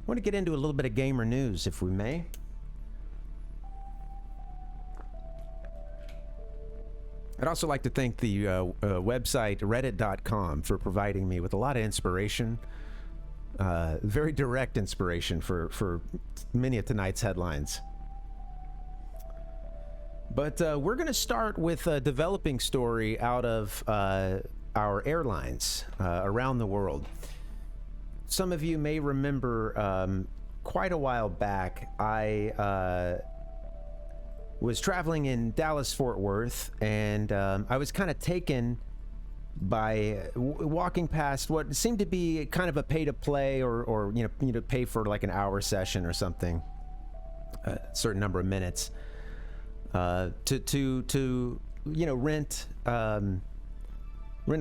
want to get into a little bit of gamer news, if we may. I'd also like to thank the website reddit.com for providing me with a lot of inspiration, very direct inspiration for many of tonight's headlines. But we're going to start with a developing story out of our airlines around the world. Some of you may remember quite a while back, I was traveling in Dallas-Fort Worth, and I was kind of taken by walking past what seemed to be kind of a pay-to-play or pay for like an hour session or something, a certain number of minutes, to rent a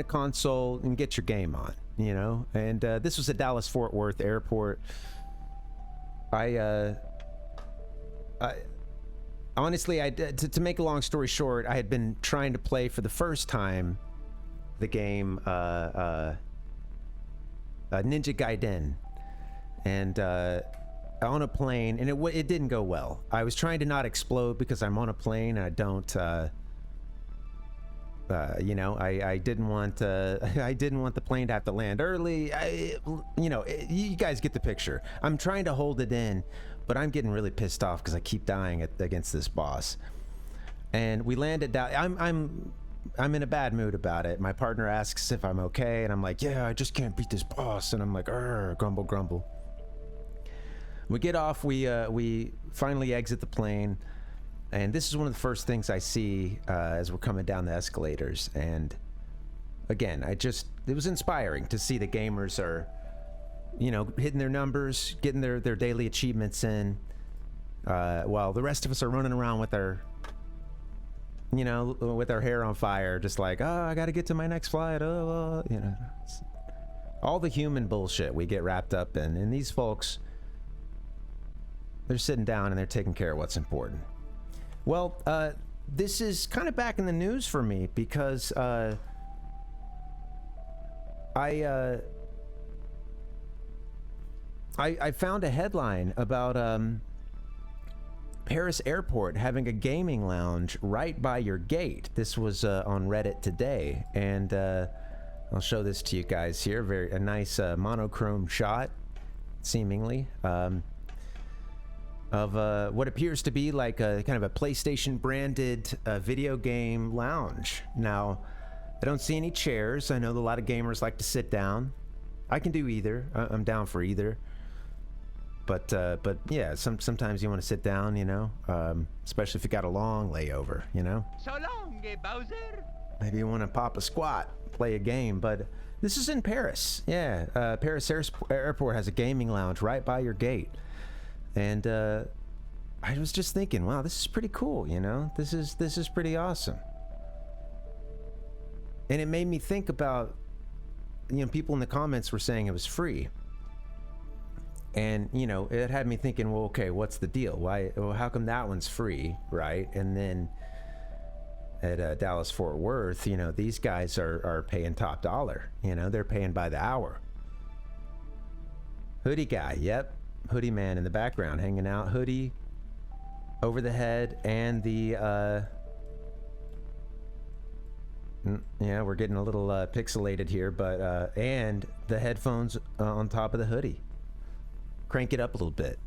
console and get your game on, and this was at Dallas-Fort Worth Airport. Honestly, to make a long story short, I had been trying to play for the first time the game Ninja Gaiden, and on a plane, and it didn't go well. I was trying to not explode because I'm on a plane and I don't I didn't want the plane to have to land early. You guys get the picture. I'm trying to hold it in, but I'm getting really pissed off because I keep dying against this boss. And we landed down. I'm in a bad mood about it. My partner asks if I'm okay, and I'm like, yeah, I just can't beat this boss. And I'm like, grumble, grumble. We get off. We finally exit the plane. And this is one of the first things I see as we're coming down the escalators. And again, it was inspiring to see the gamers are, hitting their numbers, getting their daily achievements in, while the rest of us are running around with our hair on fire, just like, I got to get to my next flight. All the human bullshit we get wrapped up in. And these folks, they're sitting down and they're taking care of what's important. Well, this is kind of back in the news for me because I found a headline about Paris Airport having a gaming lounge right by your gate. This was on Reddit today, and I'll show this to you guys here. A nice monochrome shot, seemingly. Of what appears to be like a kind of a PlayStation branded video game lounge. Now, I don't see any chairs. I know a lot of gamers like to sit down. I can do either. I'm down for either. But yeah, sometimes you want to sit down, especially if you got a long layover, So long, Bowser. Maybe you want to pop a squat, play a game. But this is in Paris. Yeah, Paris Airport has a gaming lounge right by your gate. And I was just thinking, wow, this is pretty cool, This is pretty awesome. And it made me think about, people in the comments were saying it was free. And, it had me thinking, well, okay, what's the deal? How come that one's free, right? And then at Dallas-Fort Worth, these guys are paying top dollar. They're paying by the hour. Hoodie guy, yep. Hoodie man in the background hanging out, hoodie over the head, and the we're getting a little pixelated here, but and the headphones on top of the hoodie. Crank it up a little bit.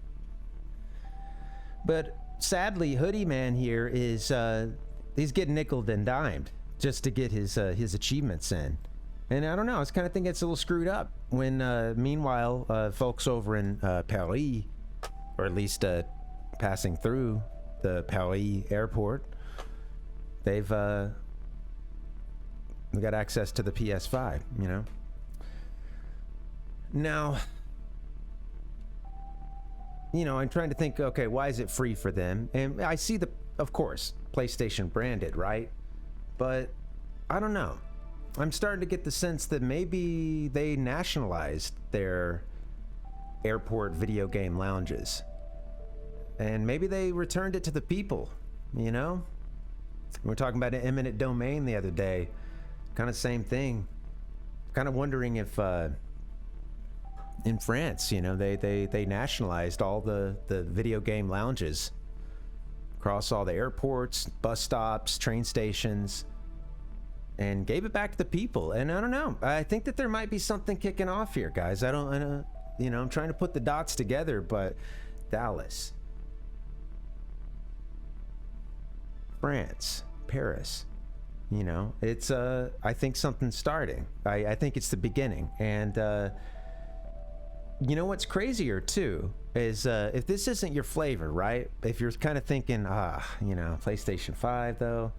But sadly, hoodie man here is he's getting nickeled and dimed just to get his achievements in. And I don't know, I kind of think it's a little screwed up when, meanwhile, folks over in Paris, or at least passing through the Paris airport, they've got access to the PS5, Now, I'm trying to think, okay, why is it free for them? And I see of course, PlayStation branded, right? But I don't know. I'm starting to get the sense that maybe they nationalized their airport video game lounges. And maybe they returned it to the people, We were talking about an eminent domain the other day. Kind of same thing. Kind of wondering if in France, you know, they nationalized all the video game lounges across all the airports, bus stops, train stations, and gave it back to the people. And I don't know, I think that there might be something kicking off here, guys. I don't, you know, I'm trying to put the dots together, but Dallas, France, Paris, you know, it's I think something's starting. I think it's the beginning. And you know what's crazier too is if this isn't your flavor, right? If you're kind of thinking, you know, PlayStation 5 though,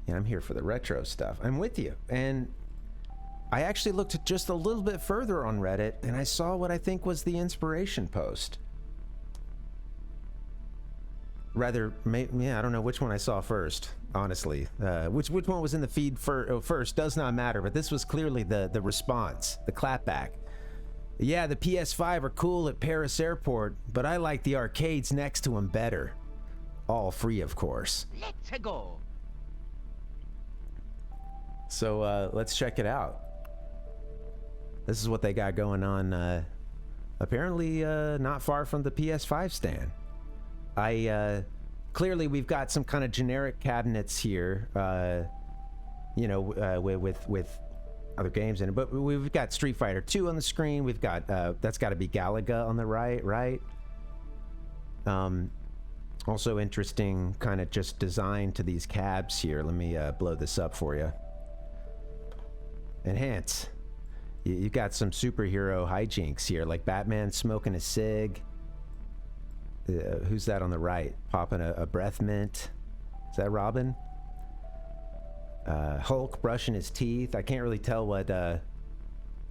yeah, I'm here for the retro stuff. I'm with you. And I actually looked just a little bit further on Reddit and I saw what I think was the inspiration post. Rather, yeah, I don't know which one I saw first, honestly. Which one was in the feed first does not matter, but this was clearly the response, the clapback. Yeah, the PS5 are cool at Paris Airport, but I like the arcades next to them better. All free, of course. Let's go. So let's check it out. This is what they got going on, apparently not far from the PS5 stand. Clearly we've got some kind of generic cabinets here, you know, with other games in it, but we've got Street Fighter 2 on the screen. We've got, that's gotta be Galaga on the right? Also interesting kind of just design to these cabs here. Let me blow this up for you. Enhance. You got some superhero hijinks here, like Batman smoking a cig. Who's that on the right? Popping a breath mint. Is that Robin? Hulk brushing his teeth. I can't really tell what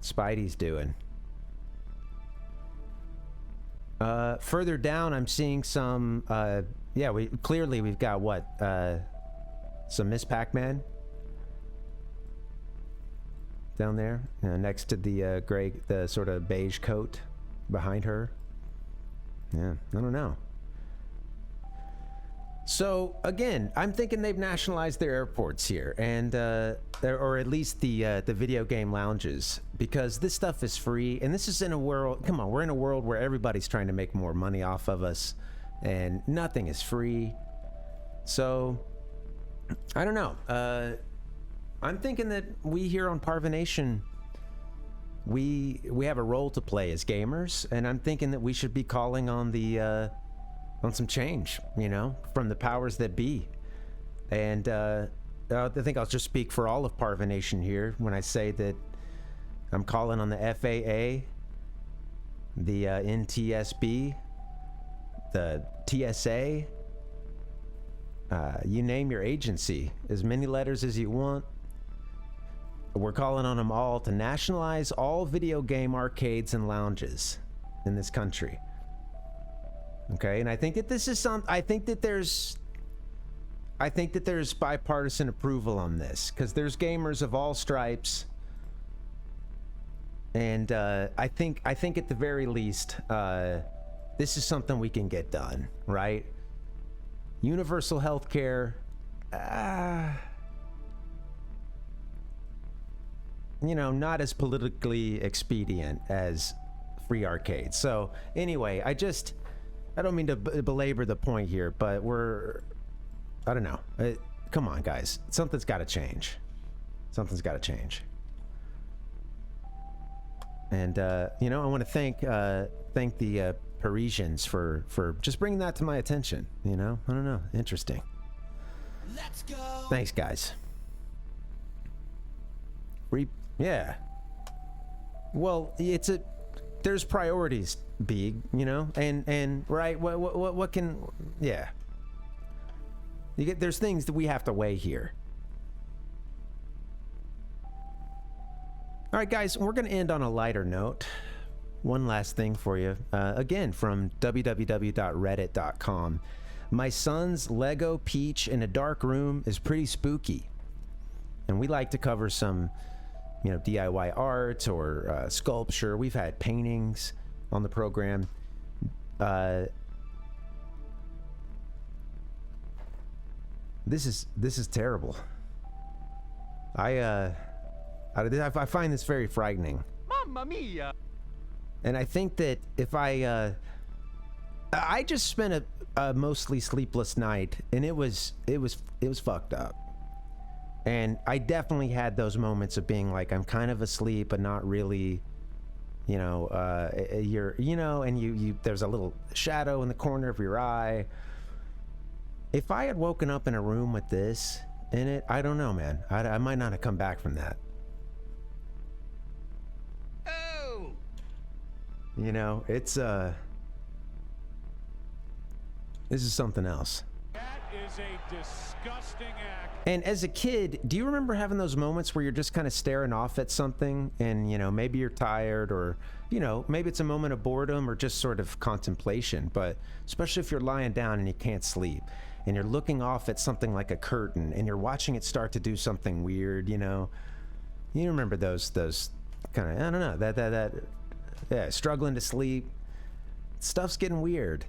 Spidey's doing. Further down, I'm seeing some. Yeah, we've got what? Some Miss Pac-Man down there, next to the sort of beige coat behind her. Yeah, I don't know. So again, I'm thinking they've nationalized their airports here, and or at least the video game lounges, because this stuff is free, and this is in a world. Come on, we're in a world where everybody's trying to make more money off of us, and nothing is free. So I don't know. I'm thinking that we here on Parvanation, we have a role to play as gamers, and I'm thinking that we should be calling on the on some change, you know, from the powers that be. And I think I'll just speak for all of Parvanation here when I say that I'm calling on the FAA, the NTSB, the TSA, you name your agency, as many letters as you want. We're calling on them all to nationalize all video game arcades and lounges in this country. Okay, and I think that this is I think that there's bipartisan approval on this, because there's gamers of all stripes, and I think at the very least, this is something we can get done, right? Universal health care. You know, not as politically expedient as free arcades. So anyway, I don't mean to belabor the point here, but I don't know. Come on, guys. Something's got to change. Something's got to change. And, you know, I want to thank the Parisians for just bringing that to my attention. You know, I don't know. Interesting. Let's go. Thanks, guys. Yeah. Well, there's priorities, Big, you know, and right, what can, yeah. There's things that we have to weigh here. All right, guys, we're going to end on a lighter note. One last thing for you. Again, from www.reddit.com. My son's Lego Peach in a dark room is pretty spooky. And we like to cover some, you know, DIY art or sculpture. We've had paintings on the program. This is terrible. I find this very frightening. Mamma mia! And I think that if I just spent a mostly sleepless night, and it was fucked up. And I definitely had those moments of being like, I'm kind of asleep, but not really. You know, and you there's a little shadow in the corner of your eye. If I had woken up in a room with this in it, I don't know, man. I might not have come back from that. Oh! You know, it's this is something else. That is a disgusting act. And as a kid, do you remember having those moments where you're just kind of staring off at something and, you know, maybe you're tired or, you know, maybe it's a moment of boredom or just sort of contemplation, but especially if you're lying down and you can't sleep and you're looking off at something like a curtain and you're watching it start to do something weird, you know, you remember those kind of, I don't know, yeah, struggling to sleep, stuff's getting weird.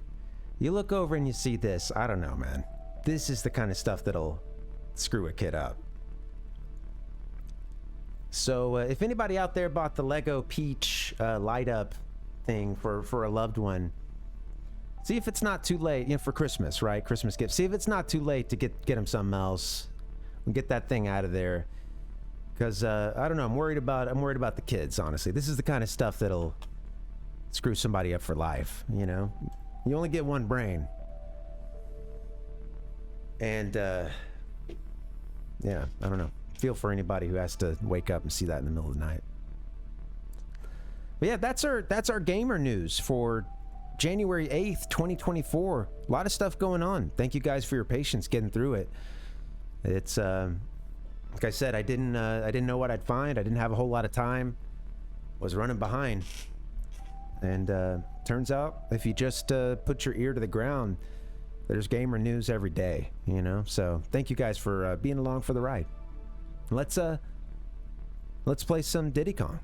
You look over and you see this, I don't know, man. This is the kind of stuff that'll screw a kid up. So if anybody out there bought the Lego Peach light up thing for a loved one, see if it's not too late, you know, for Christmas, right? Christmas gift. See if it's not too late to get him something else and get that thing out of there. Because I don't know, I'm worried about the kids, honestly. This is the kind of stuff that'll screw somebody up for life, you know? You only get one brain. And yeah, I don't know. Feel for anybody who has to wake up and see that in the middle of the night. But yeah, that's our gamer news for January 8th, 2024. A lot of stuff going on. Thank you guys for your patience getting through it. It's like I said, I didn't know what I'd find. I didn't have a whole lot of time. Was running behind. And turns out if you just put your ear to the ground, there's gamer news every day, you know? So thank you guys for being along for the ride. Let's play some Diddy Kong.